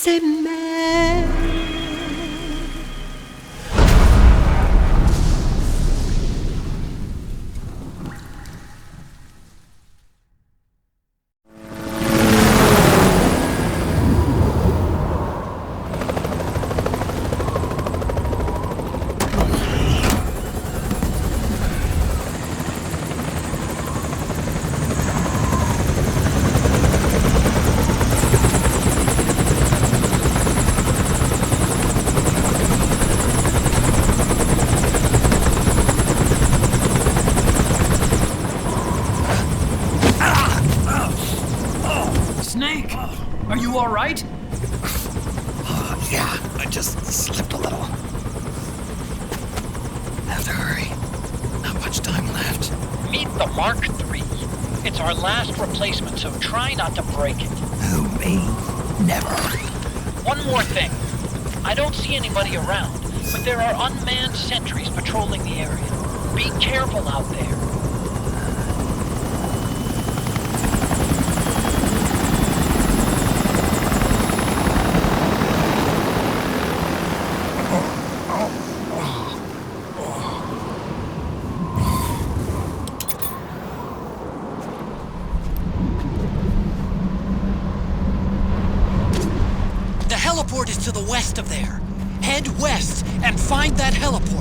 s'aimaient. Snake! Are you all right? Yeah, I just slipped a little. Have to hurry. Not much time left. Meet the Mark III. It's our last replacement, so try not to break it. Who, me? Never. One more thing. I don't see anybody around, but there are unmanned sentries patrolling the area. Be careful out there. The heliport is to the west of there. Head west and find that heliport.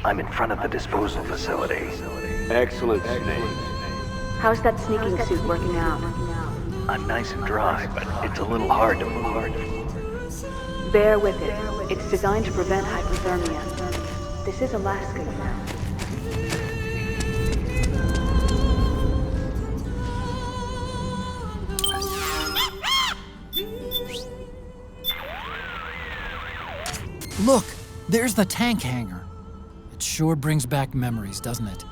I'm in front of the disposal facility. Excellent, Snake. How's that sneaking suit working out? I'm nice and dry, but it's a little hard to move. Bear with it. It's designed to prevent hypothermia. This is Alaska, you know. Look, there's the tank hangar. It sure brings back memories, doesn't it?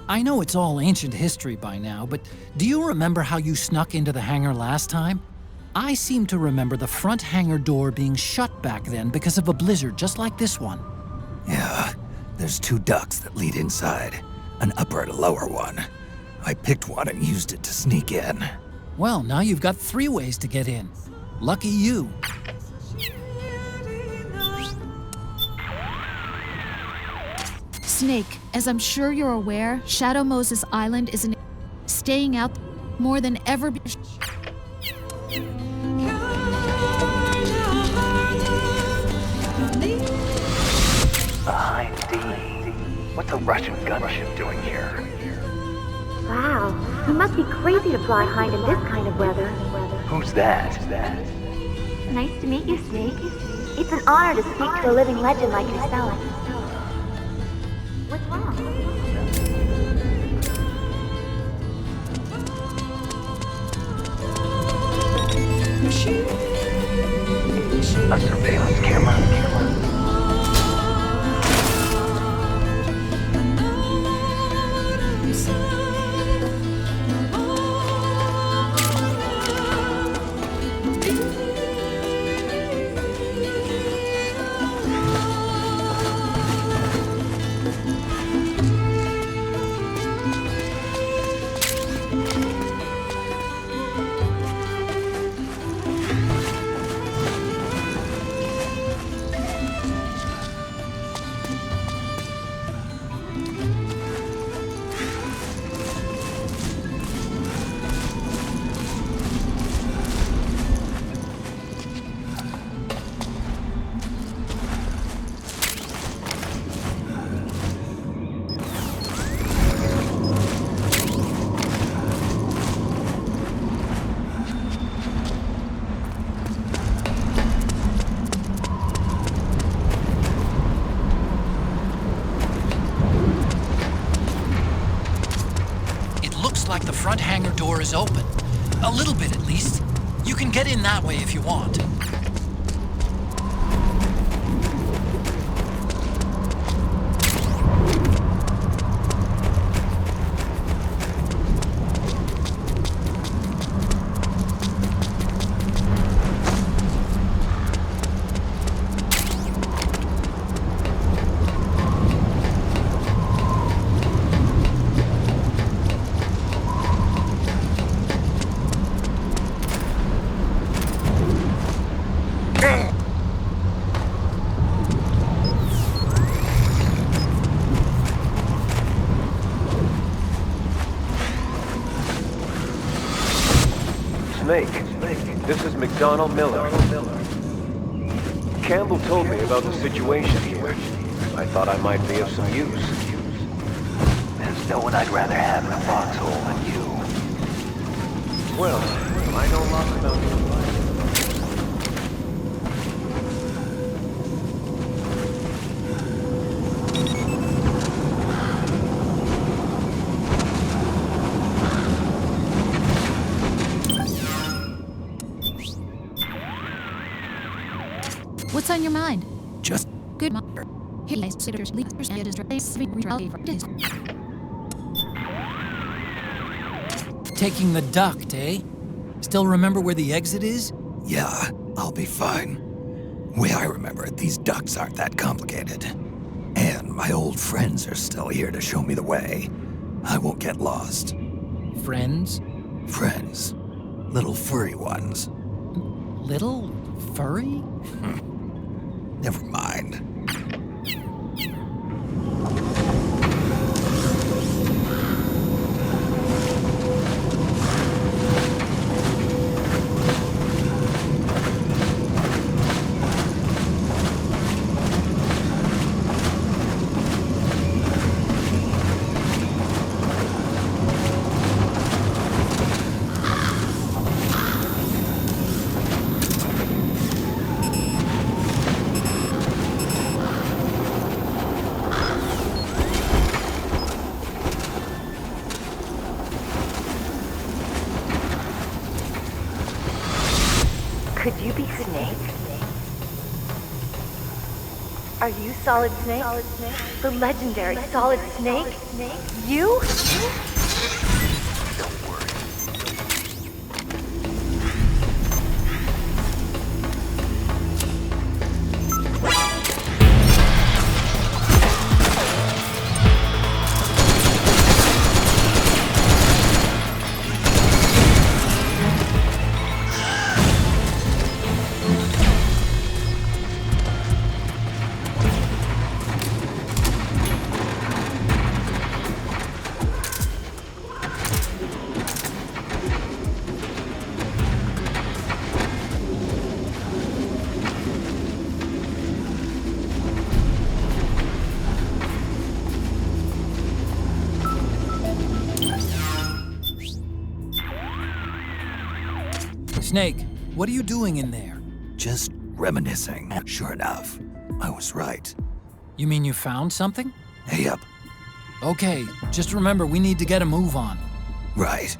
I know it's all ancient history by now, but do you remember how you snuck into the hangar last time? I seem to remember the front hangar door being shut back then because of a blizzard just like this one. Yeah, there's 2 ducts that lead inside, an upper and a lower one. I picked one and used it to sneak in. Well, now you've got 3 ways to get in. Lucky you. Snake, as I'm sure you're aware, Shadow Moses Island is staying out more than ever. Behind D. What's a Russian gunship doing here? Wow, you must be crazy to fly Hind in this kind of weather. Who's that? Nice to meet you, Snake. It's an honor to speak to a living legend like yourself. What's wrong? A surveillance camera? front hangar door is open. A little bit, at least. You can get in that way if you want. Snake, this is McDonald Miller. Campbell told me about the situation here. I thought I might be of some use. There's no one I'd rather have in a foxhole than you. Well, I know lots about your life. What's on your mind? Just Good mother. Taking the duct, eh? Still remember where the exit is? yeah, I'll be fine. Way I remember it, these ducks aren't that complicated. And my old friends are still here to show me the way. I won't get lost. Friends? Friends. Little furry ones. Little? Furry? Never mind. Could you be Snake? Are you Solid Snake? The legendary Solid Snake? You? Snake, what are you doing in there? Just reminiscing. Sure enough, I was right. You mean you found something? Yep, Okay, just remember we need to get a move on. right.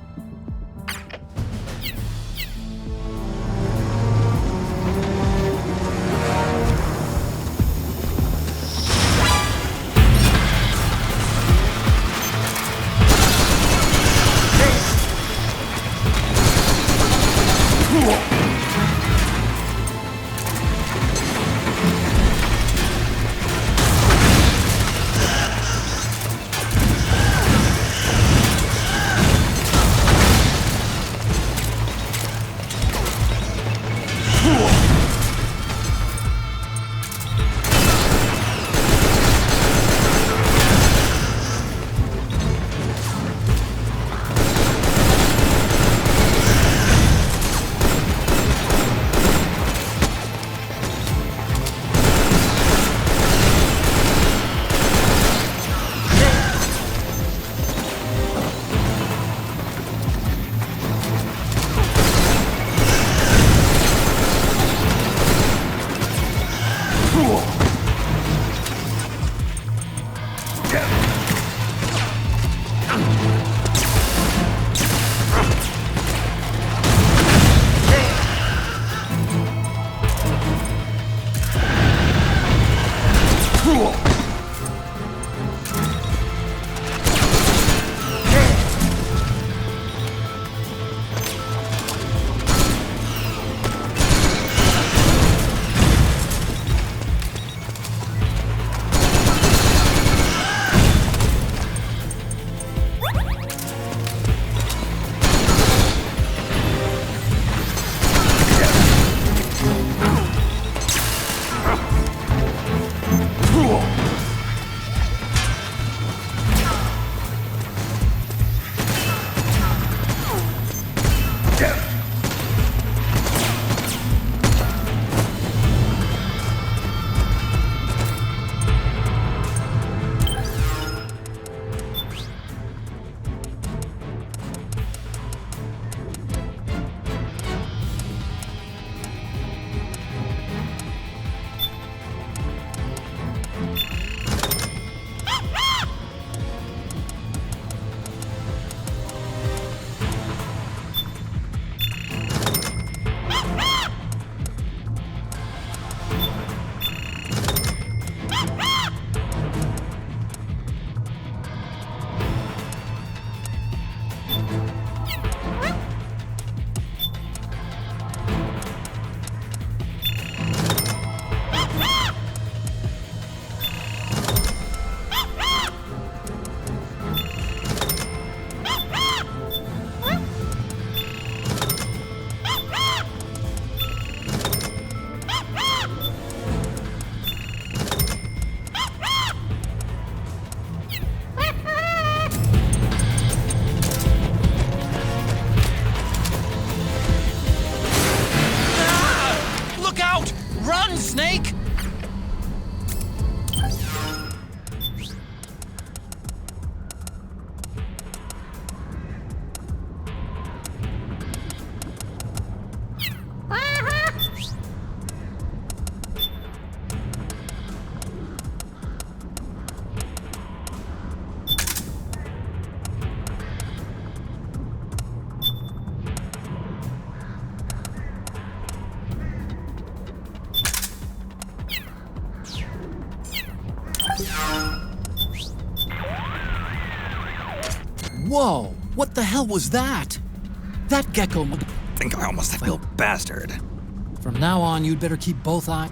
Snake! Whoa! What the hell was that? That gecko I think I almost had a bastard. From now on, you'd better keep both eyes.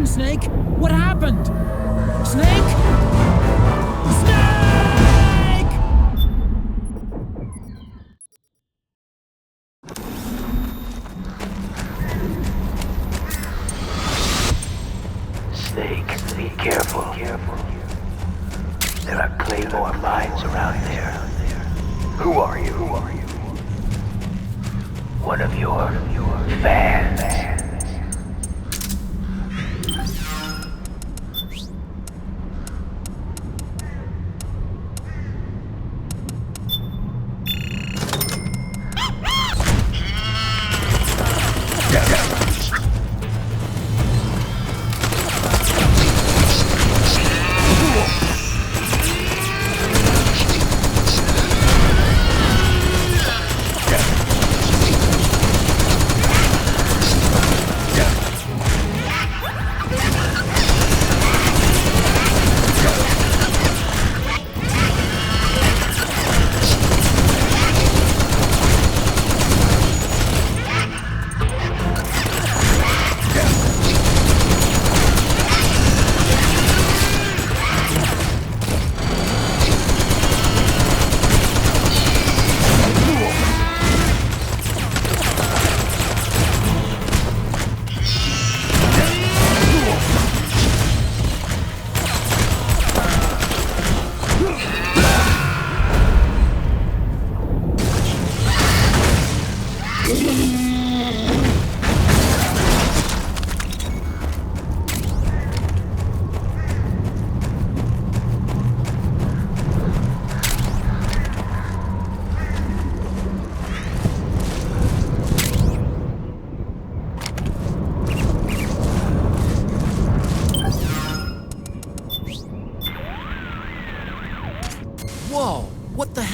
Snake? What happened? Snake? Snake! Snake, be careful. There are Claymore mines around there. Who are you? One of your fans.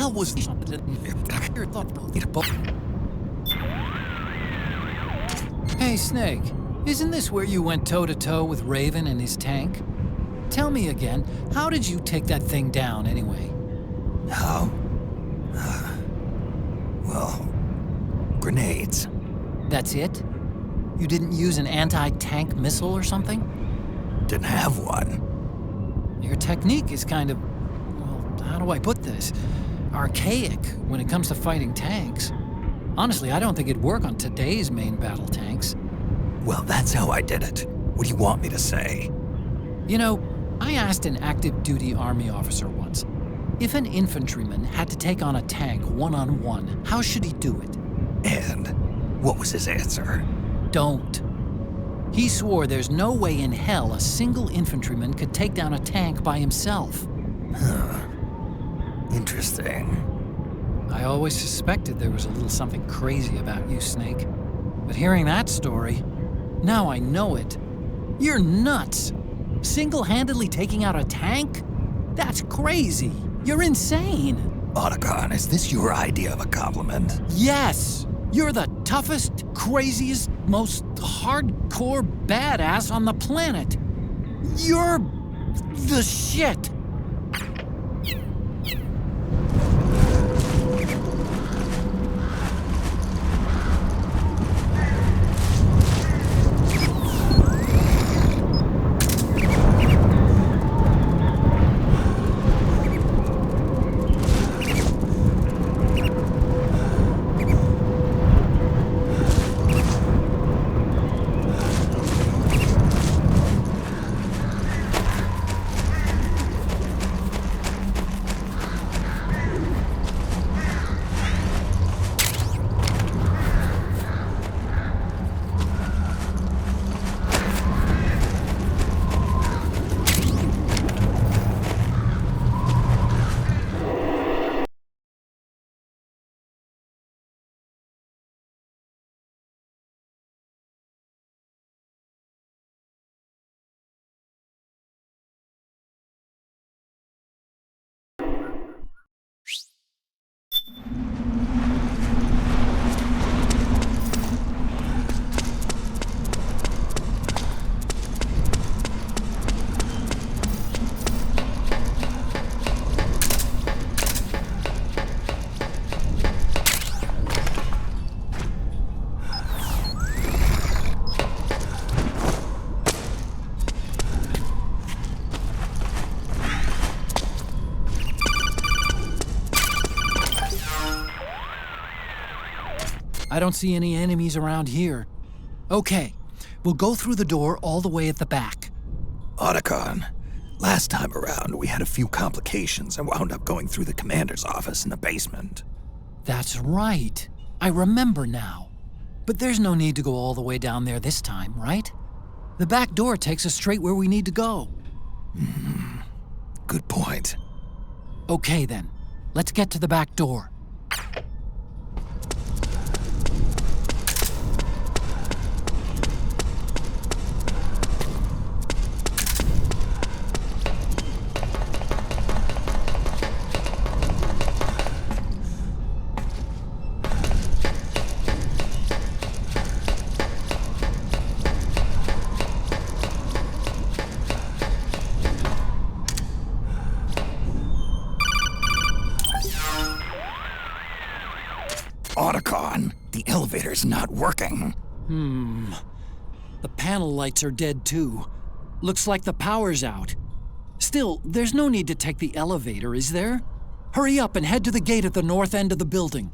hell was this? Hey, Snake. Isn't this where you went toe-to-toe with Raven and his tank? Tell me again, how did you take that thing down, anyway? How? Well, grenades. That's it? You didn't use an anti-tank missile or something? Didn't have one. Your technique is kind of, well, how do I put this? Archaic when it comes to fighting tanks. Honestly, I don't think it'd work on today's main battle tanks. Well, that's how I did it. What do you want me to say? You know, I asked an active duty Army officer once, if an infantryman had to take on a tank one-on-one, how should he do it? And what was his answer? Don't. He swore there's no way in hell a single infantryman could take down a tank by himself. Interesting. I always suspected there was a little something crazy about you, Snake. But hearing that story, now I know it. You're nuts. Single-handedly taking out a tank? That's crazy. You're insane. Otacon, is this your idea of a compliment? Yes! You're the toughest, craziest, most hardcore badass on the planet. You're the shit. I don't see any enemies around here. Okay, we'll go through the door all the way at the back. Otacon, last time around we had a few complications and wound up going through the commander's office in the basement. That's right. I remember now. But there's no need to go all the way down there this time, right? The back door takes us straight where we need to go. Good point. Okay then, let's get to the back door. Otacon, the elevator's not working. The panel lights are dead too. Looks like the power's out. Still, there's no need to take the elevator, is there? Hurry up and head to the gate at the north end of the building.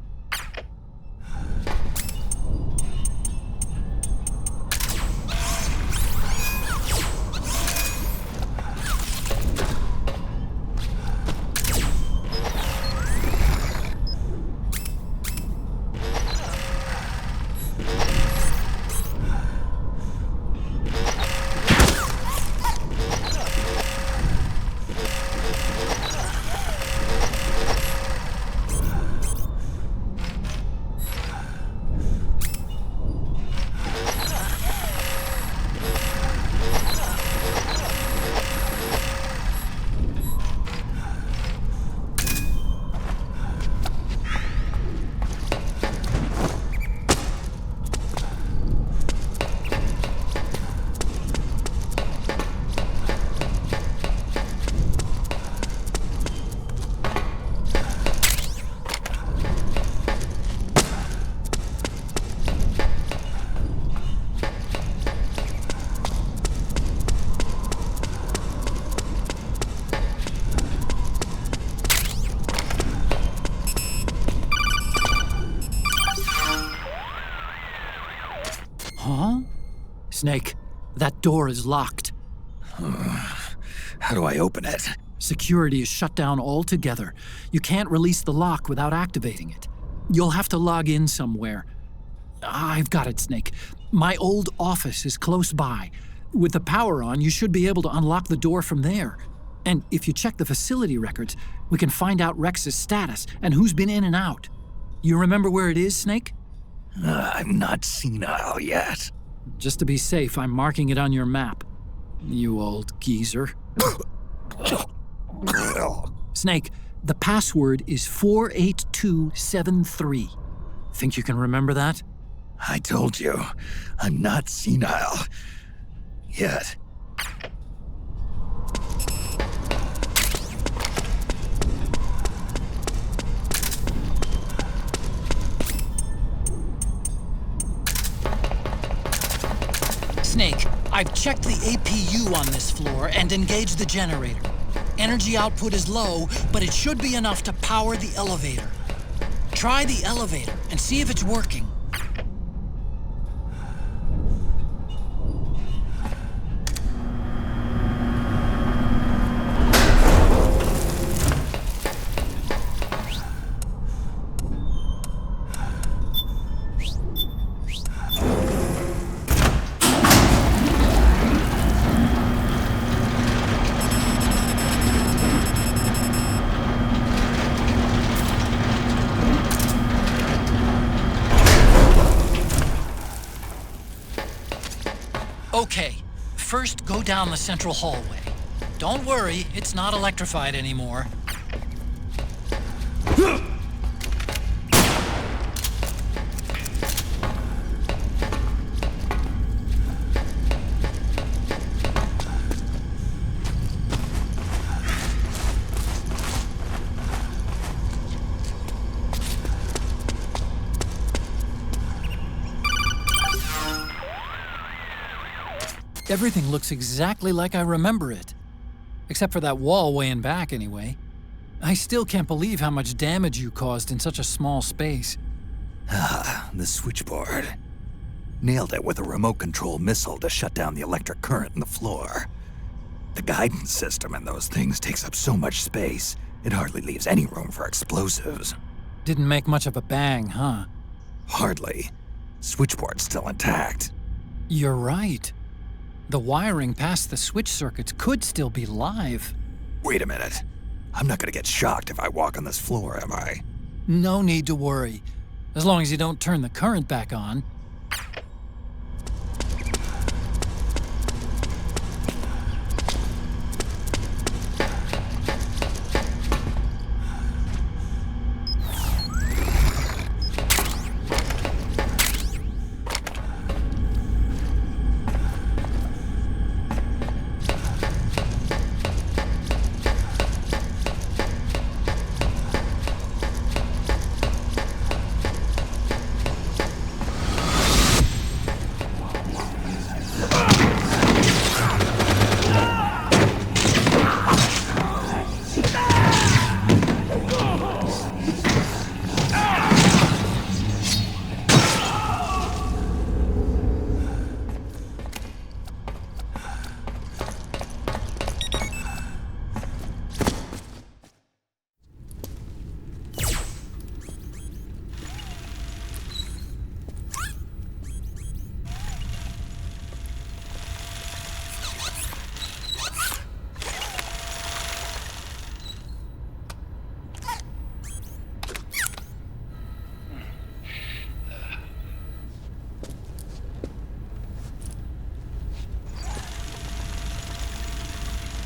Snake. That door is locked. How do I open it? Security is shut down altogether. You can't release the lock without activating it. You'll have to log in somewhere. I've got it, Snake. My old office is close by. With the power on, you should be able to unlock the door from there. And if you check the facility records, we can find out Rex's status and who's been in and out. You remember where it is, Snake? I'm not senile yet. Just to be safe, I'm marking it on your map. You old geezer. Snake, the password is 48273. Think you can remember that? I told you, I'm not senile yet. Snake, I've checked the APU on this floor and engaged the generator. Energy output is low, but it should be enough to power the elevator. Try the elevator and see if it's working. Okay, first go down the central hallway. Don't worry, it's not electrified anymore. Everything looks exactly like I remember it. Except for that wall way in back, anyway. I still can't believe how much damage you caused in such a small space. The switchboard. Nailed it with a remote control missile to shut down the electric current in the floor. The guidance system in those things takes up so much space, it hardly leaves any room for explosives. Didn't make much of a bang, huh? Hardly. Switchboard's still intact. You're right. The wiring past the switch circuits could still be live. Wait a minute. I'm not gonna get shocked if I walk on this floor, am I? No need to worry. As long as you don't turn the current back on.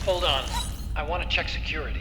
Hold on. I want to check security.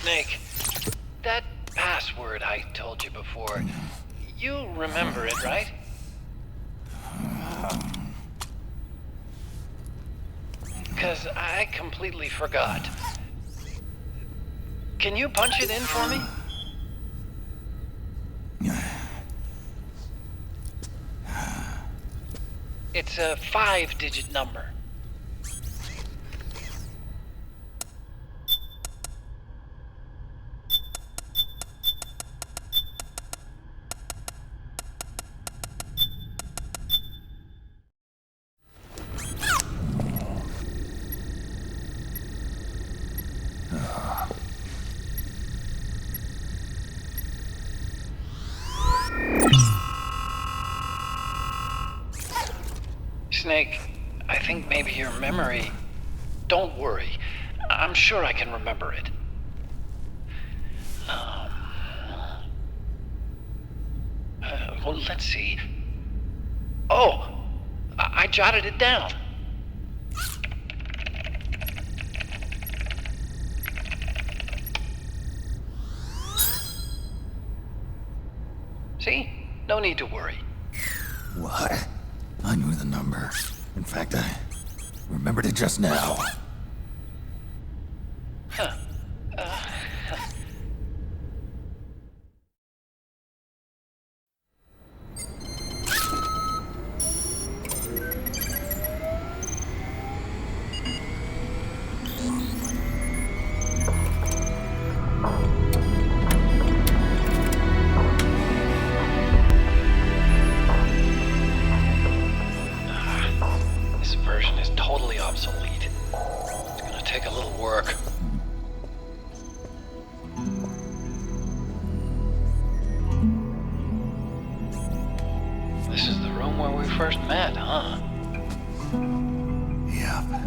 Snake, that password I told you before, you remember it, right? Because I completely forgot. Can you punch it in for me? It's a 5-digit number. Snake, I think maybe your memory... Don't worry. I'm sure I can remember it. Well, let's see. Oh! I jotted it down. See? No need to worry. What? I knew the number. In fact, I remembered it just now. Huh. This version is totally obsolete. It's gonna take a little work. This is the room where we first met, huh? Yep.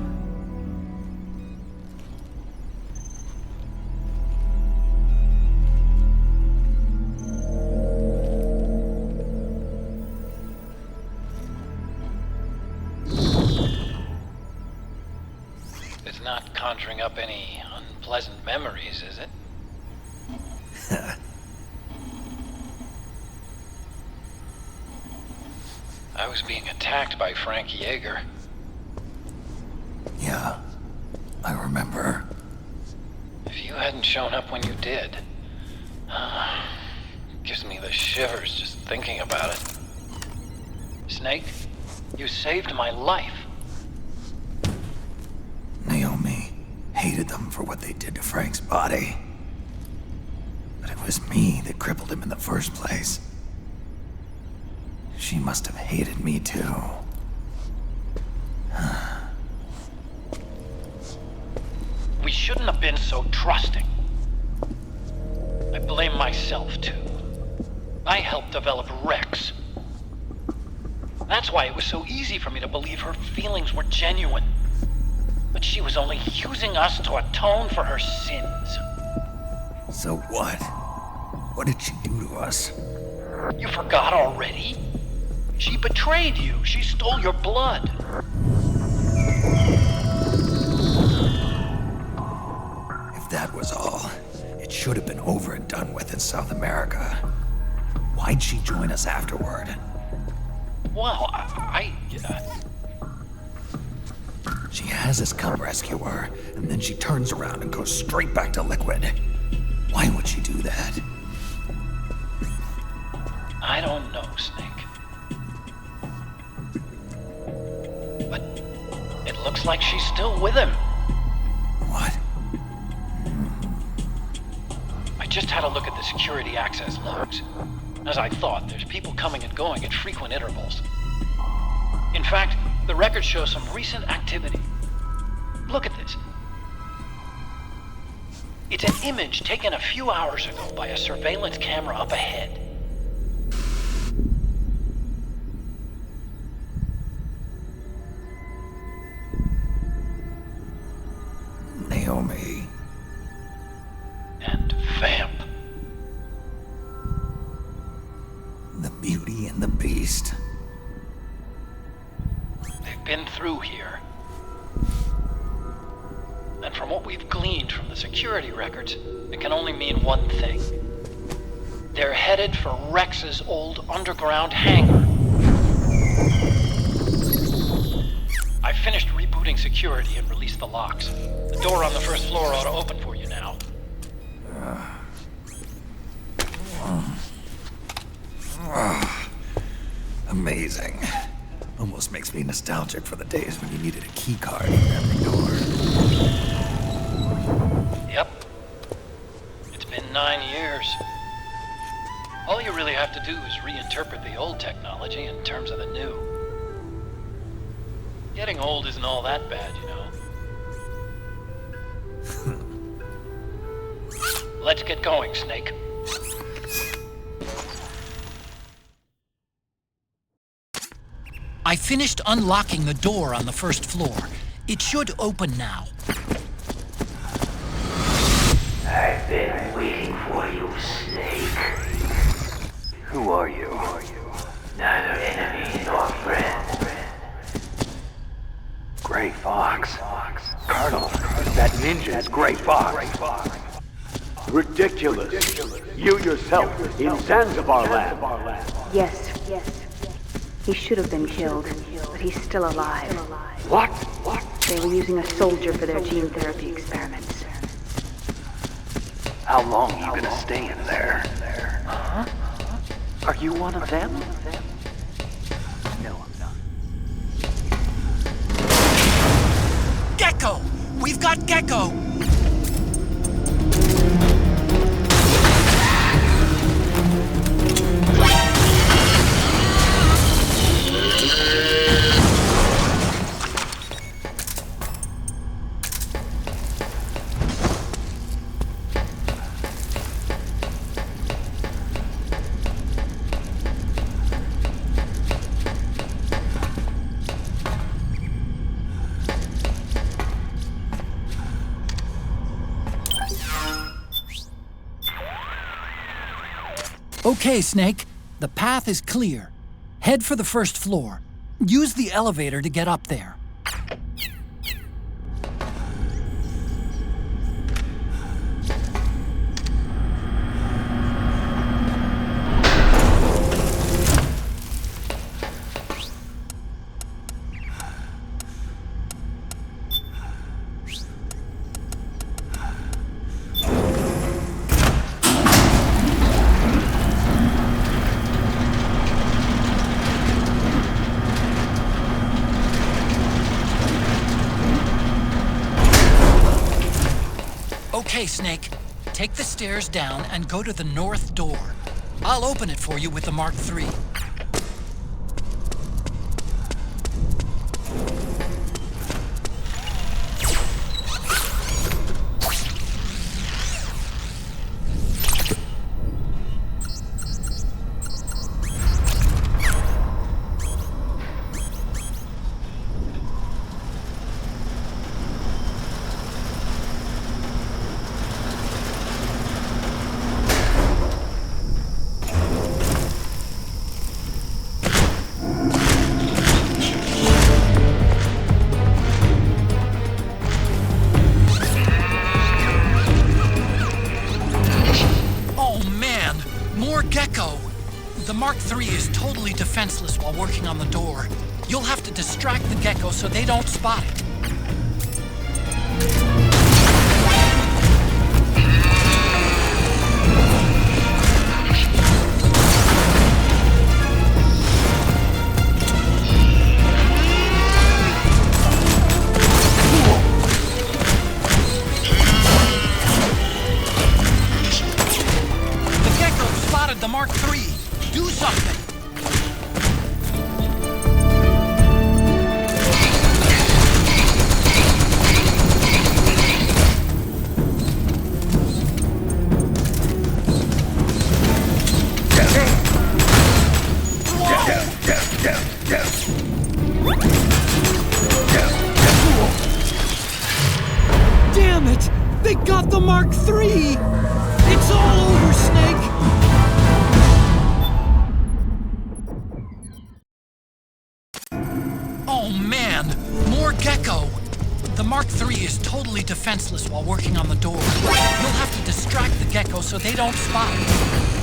It's not conjuring up any unpleasant memories, is it? I was being attacked by Frank Yeager. Yeah, I remember. If you hadn't shown up when you did, gives me the shivers just thinking about it. Snake, you saved my life. Naomi hated them for what they did to Frank's body. But it was me that crippled him in the first place. She must have hated me too. We shouldn't have been so trusting. I blame myself, too. I helped develop Rex. That's why it was so easy for me to believe her feelings were genuine. But she was only using us to atone for her sins. So what? What did she do to us? You forgot already? She betrayed you. She stole your blood. If that was all, it should have been over and done with in South America. Why'd she join us afterward? Well, She has us come rescue her, and then she turns around and goes straight back to Liquid. Why would she do that? I don't know, Snake. But it looks like she's still with him. What? I just had a look at the security access logs. As I thought, there's people coming and going at frequent intervals. In fact, the record shows some recent activity. Look at this. It's an image taken a few hours ago by a surveillance camera up ahead. Naomi. And Vamp. The Beauty and the Beast. They've been through here. And from what we've gleaned from the security records, it can only mean one thing. They're headed for Rex's old underground hangar. I finished rebooting security and released the locks. The door on the first floor ought to open for you now. Amazing. Almost makes me nostalgic for the days when you needed a key card for every door. Yep. It's been 9 years. All you really have to do is reinterpret the old technology in terms of the new. Getting old isn't all that bad, you know. Let's get going, Snake. I finished unlocking the door on the first floor. It should open now. I've been waiting for you, Snake. Who are you? Neither enemy nor friend. Gray Fox. Colonel, that ninja's Gray Fox. Ridiculous. You yourself in Zanzibar land. Yes. He should have been killed, but he's still alive. What? They were using a soldier for their gene therapy experiments. How long are you gonna stay in there? Huh? Are you one of them? No, I'm not. Gecko! We've got Gecko! Okay, Snake. The path is clear. Head for the first floor. Use the elevator to get up there. Okay, Snake. Take the stairs down and go to the north door. I'll open it for you with the Mark III. Gecko! The Mark III is totally defenseless while working on the door. You'll have to distract the Gecko so they don't spot it. The Mark III. Do something. Damn it! They got the Mark III! It's all over, Snake! Oh man, More Gecko! The Mark III is totally defenseless while working on the door. You'll have to distract the Gecko so they don't spot it.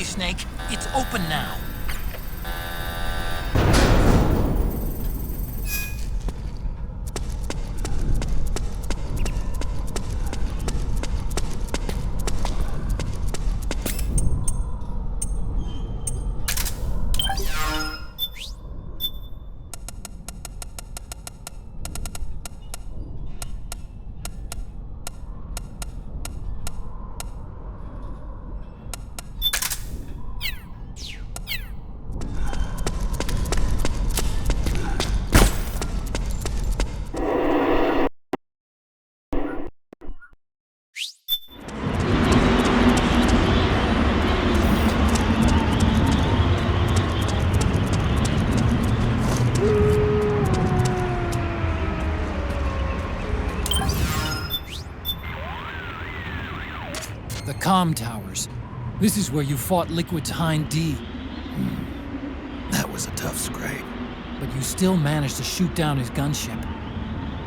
Snake. It's open now. The comm towers. This is where you fought Liquid's Hind D. That was a tough scrape. But you still managed to shoot down his gunship.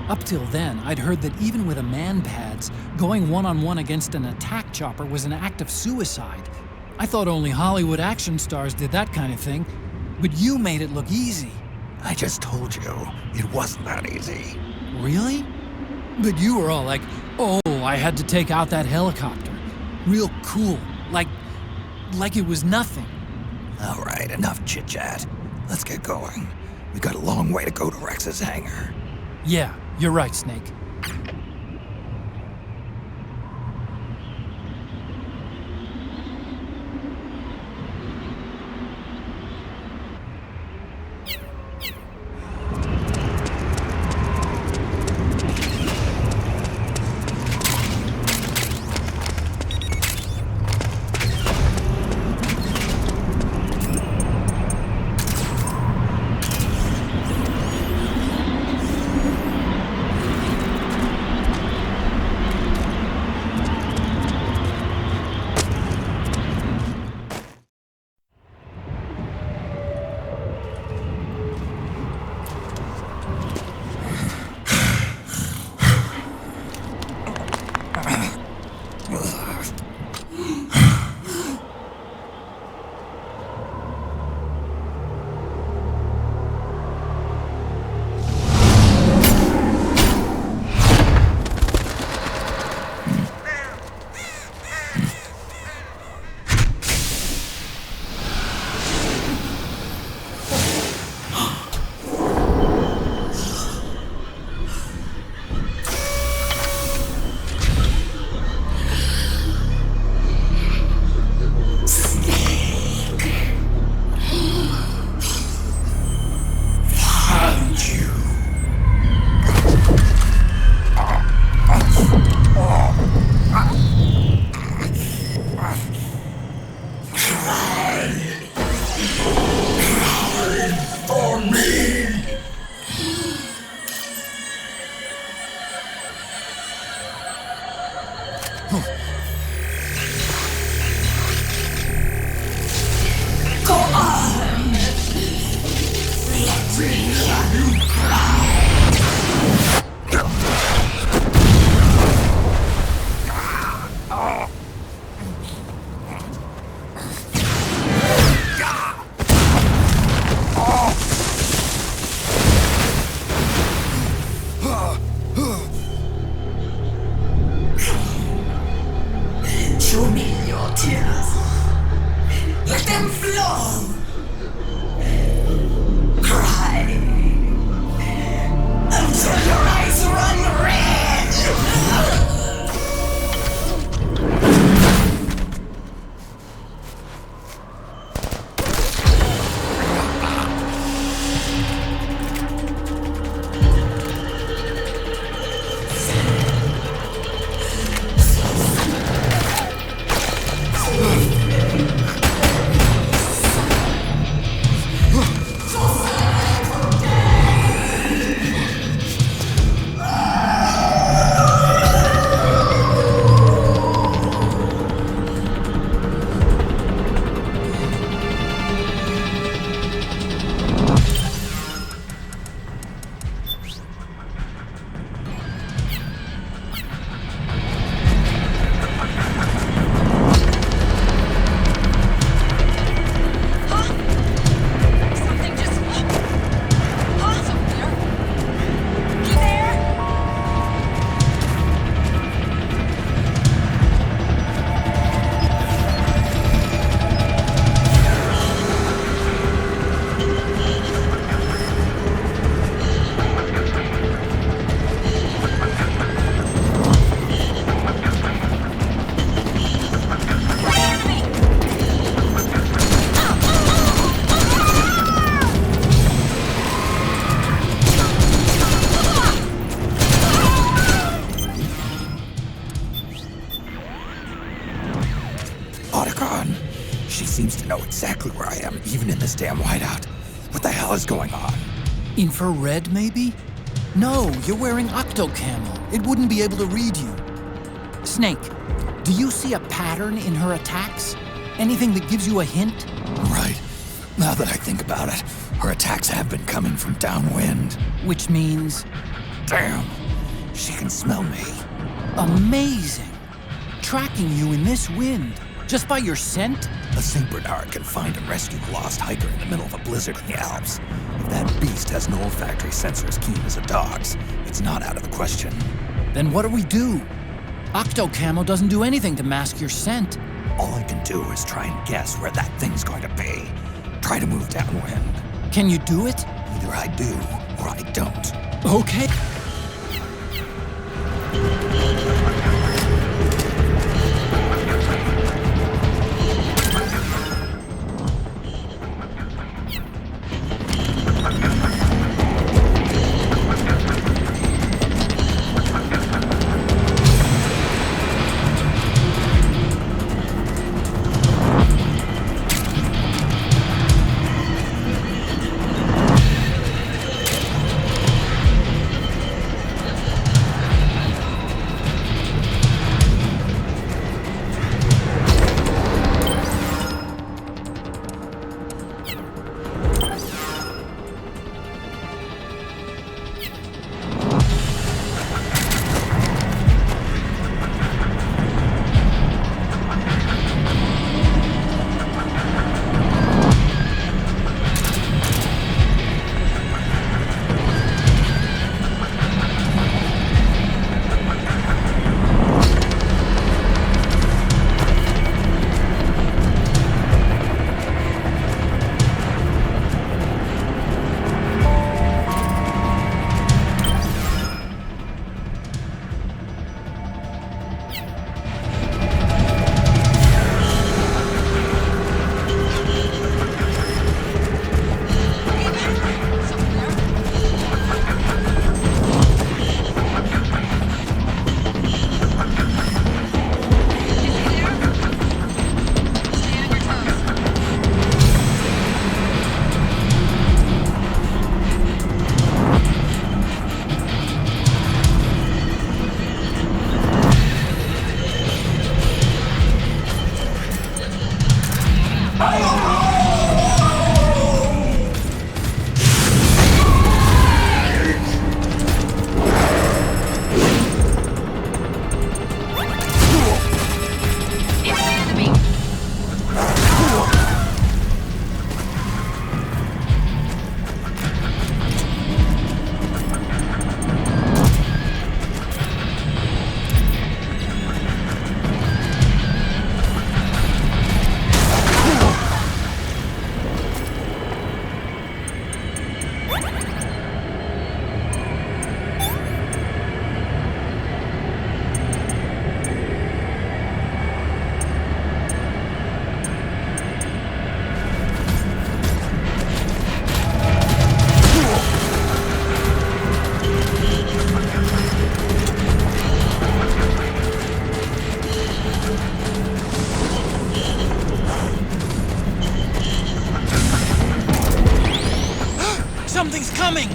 Up till then, I'd heard that even with a man-pads, going one-on-one against an attack chopper was an act of suicide. I thought only Hollywood action stars did that kind of thing. But you made it look easy. I just told you, it wasn't that easy. Really? But you were all like, oh, I had to take out that helicopter. Real cool. Like it was nothing. All right, enough chit-chat. Let's get going. We got a long way to go to Rex's hangar. Yeah, you're right, Snake. Show me your tears. Let them flow. Cry until your eyes run red. She seems to know exactly where I am, even in this damn whiteout. What the hell is going on? Infrared, maybe? No, you're wearing octocamo. It wouldn't be able to read you. Snake, do you see a pattern in her attacks? Anything that gives you a hint? Right. Now that I think about it, her attacks have been coming from downwind. Which means... Damn! She can smell me. Amazing! Tracking you in this wind, just by your scent? A St. Bernard can find and rescue a lost hiker in the middle of a blizzard in the Alps. If that beast has no olfactory sensor as keen as a dog's, it's not out of the question. Then what do we do? Octocamo doesn't do anything to mask your scent. All I can do is try and guess where that thing's going to be. Try to move downwind. Can you do it? Either I do, or I don't. Okay. Something's coming!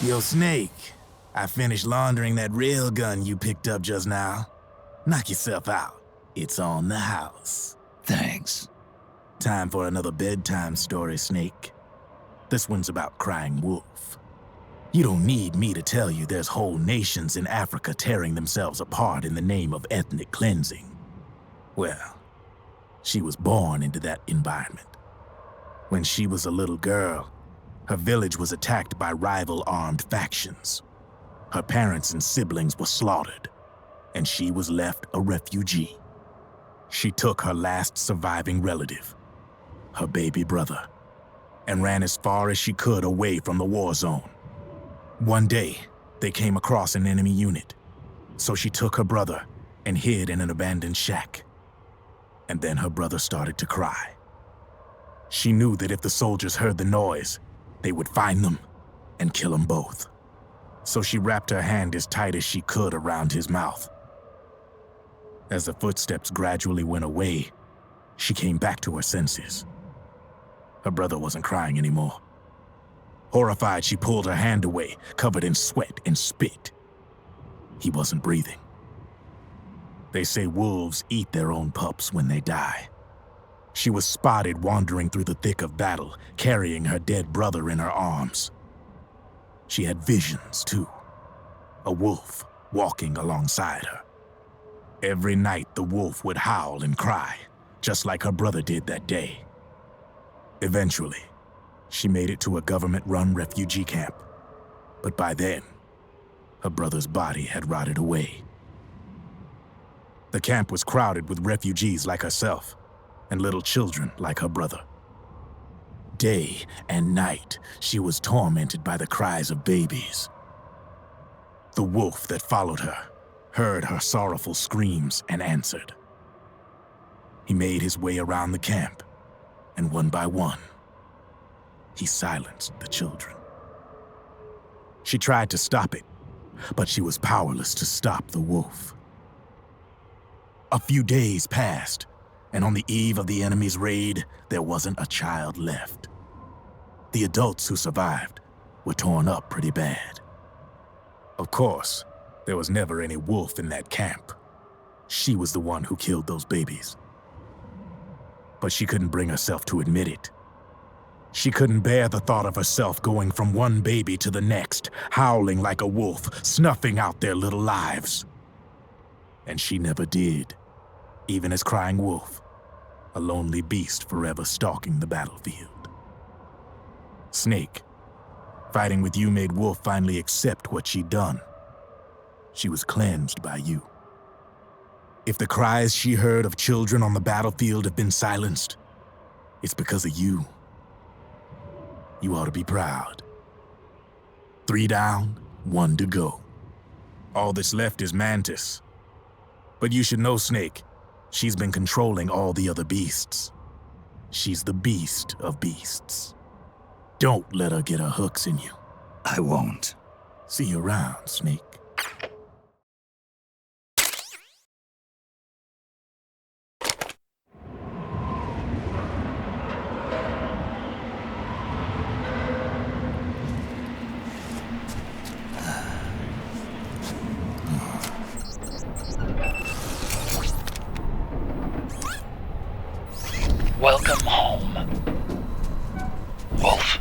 Yo, Snake, I finished laundering that railgun you picked up just now. Knock yourself out. It's on the house. Thanks. Time for another bedtime story, Snake. This one's about Crying Wolf. You don't need me to tell you there's whole nations in Africa tearing themselves apart in the name of ethnic cleansing. Well, she was born into that environment. When she was a little girl, her village was attacked by rival armed factions. Her parents and siblings were slaughtered, and she was left a refugee. She took her last surviving relative, her baby brother, and ran as far as she could away from the war zone. One day, they came across an enemy unit, so she took her brother and hid in an abandoned shack. And then her brother started to cry. She knew that if the soldiers heard the noise, they would find them and kill them both. So she wrapped her hand as tight as she could around his mouth. As the footsteps gradually went away, she came back to her senses. Her brother wasn't crying anymore. Horrified, she pulled her hand away, covered in sweat and spit. He wasn't breathing. They say wolves eat their own pups when they die. She was spotted wandering through the thick of battle, carrying her dead brother in her arms. She had visions, too. A wolf walking alongside her. Every night, the wolf would howl and cry, just like her brother did that day. Eventually, she made it to a government-run refugee camp. But by then, her brother's body had rotted away. The camp was crowded with refugees like herself, and little children like her brother. Day and night, she was tormented by the cries of babies. The wolf that followed her heard her sorrowful screams and answered. He made his way around the camp, and one by one, he silenced the children. She tried to stop it, but she was powerless to stop the wolf. A few days passed, and on the eve of the enemy's raid, there wasn't a child left. The adults who survived were torn up pretty bad. Of course, there was never any wolf in that camp. She was the one who killed those babies. But she couldn't bring herself to admit it. She couldn't bear the thought of herself going from one baby to the next, howling like a wolf, snuffing out their little lives. And she never did, even as Crying Wolf, a lonely beast forever stalking the battlefield. Snake, fighting with you made Wolf finally accept what she'd done. She was cleansed by you. If the cries she heard of children on the battlefield have been silenced, it's because of you. You ought to be proud. 3 down, 1 to go. All that's left is Mantis. But you should know, Snake, she's been controlling all the other beasts. She's the beast of beasts. Don't let her get her hooks in you. I won't. See you around, Snake. Welcome home, Wolf.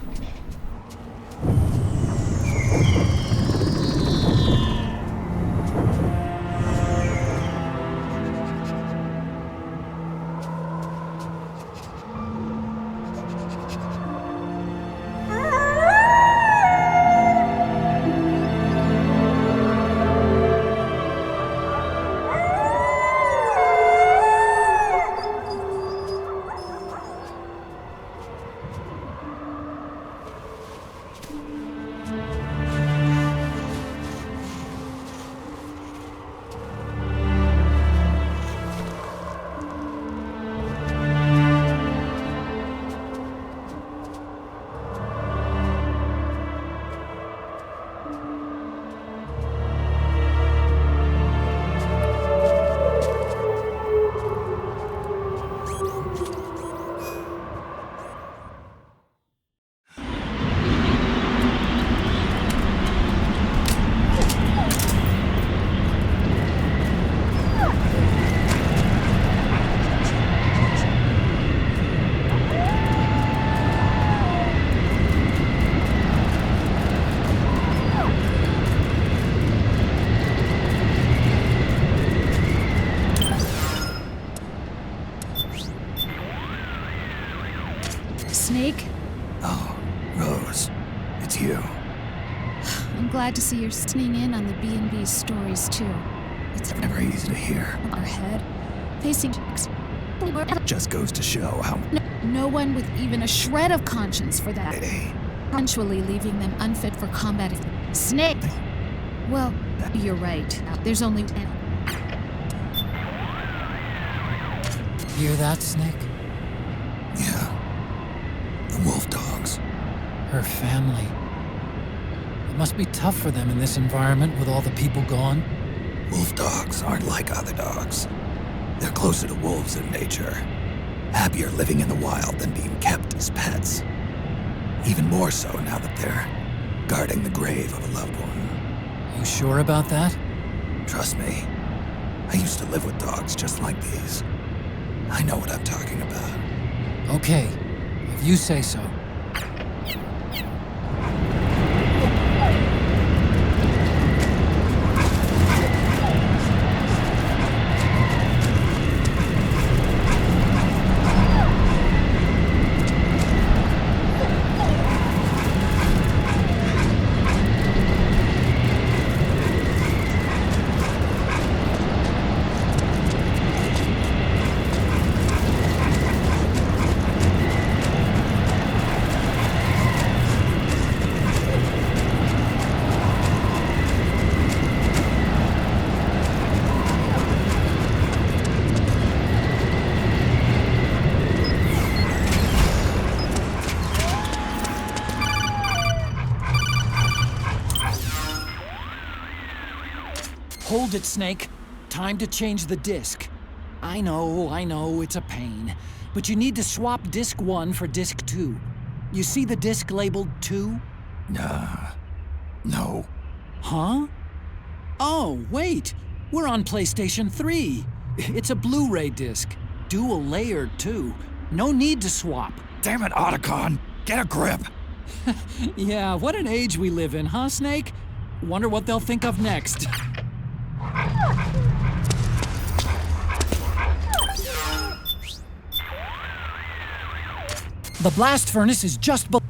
I'm glad to see you're sneaking in on the B&B stories, too. It's Never easy to hear. our head. Facing... Just goes to show how No one with even a shred of conscience for that. Hey, Eventually leaving them unfit for combat. Snake! Well, you're right. There's only... Hear that, Snake? yeah. The wolf dogs. Her family. It must be tough for them in this environment with all the people gone. Wolf dogs aren't like other dogs. They're closer to wolves in nature. Happier living in the wild than being kept as pets. Even more so now that they're guarding the grave of a loved one. You sure about that? Trust me, I used to live with dogs just like these. I know what I'm talking about. Okay, if you say so. Hold it, Snake. Time to change the disc. I know, it's a pain. But you need to swap disc 1 for disc 2. You see the disc labeled 2? No. Huh? Oh, wait! We're on PlayStation 3. It's a Blu-ray disc. Dual layered, too. No need to swap. Damn it, Otacon! Get a grip! Yeah, what an age we live in, huh, Snake? Wonder what they'll think of next. The blast furnace is just below.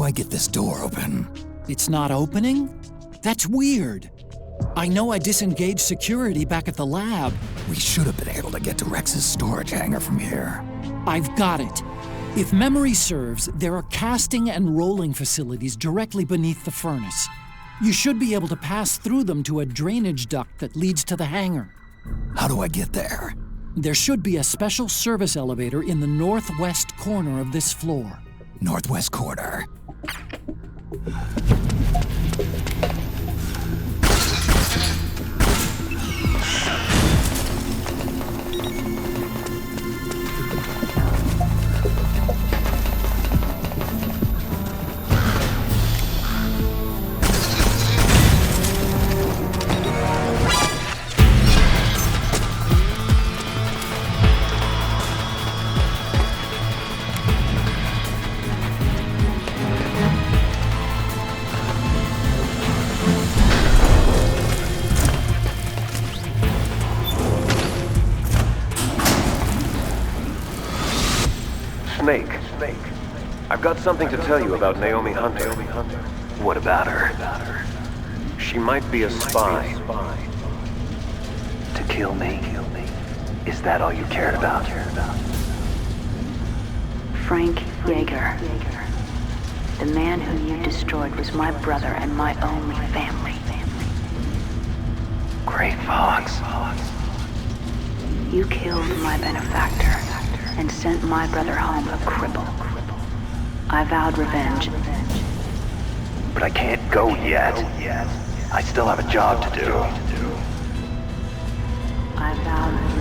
I get this door open? It's not opening? That's weird. I know I disengaged security back at the lab. We should have been able to get to Rex's storage hangar from here. I've got it. If memory serves, there are casting and rolling facilities directly beneath the furnace. You should be able to pass through them to a drainage duct that leads to the hangar. How do I get there? There should be a special service elevator in the northwest corner of this floor. Northwest corner. Snake. I've got something to tell you about Naomi Hunter. What about her? She might be a spy. To kill me? Is that all you cared about? Frank Yeager. The man who you destroyed was my brother and my only family. Grey Fox. You killed my benefactor and sent my brother home a cripple. I vowed revenge. But I can't go yet. I still have a job to do. I vowed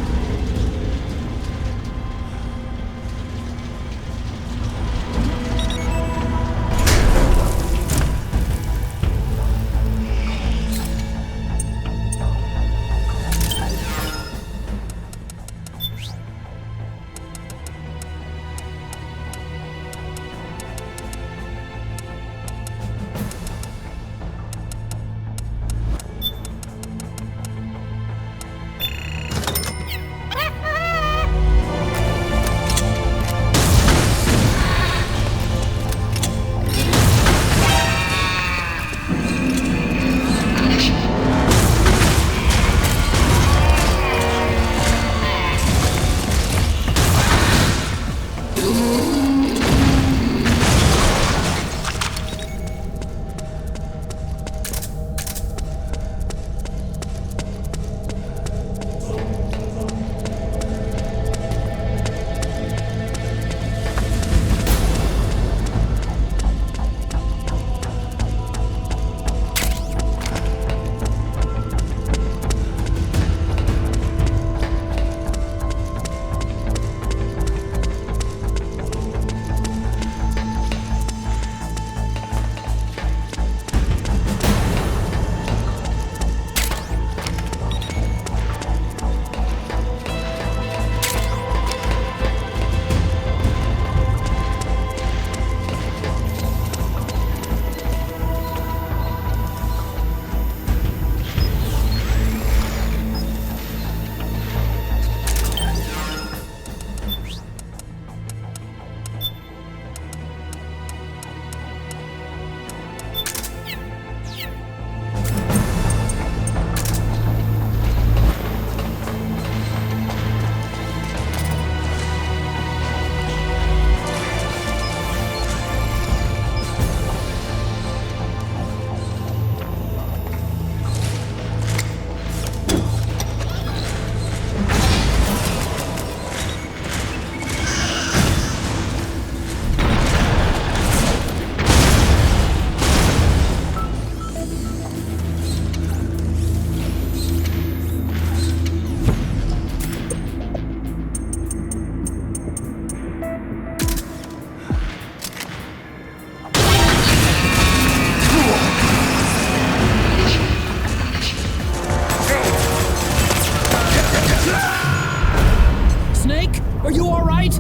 Snake? Are you all right?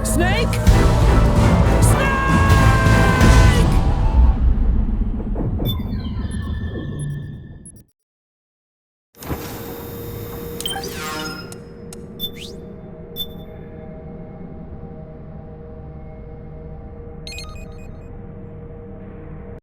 Snake?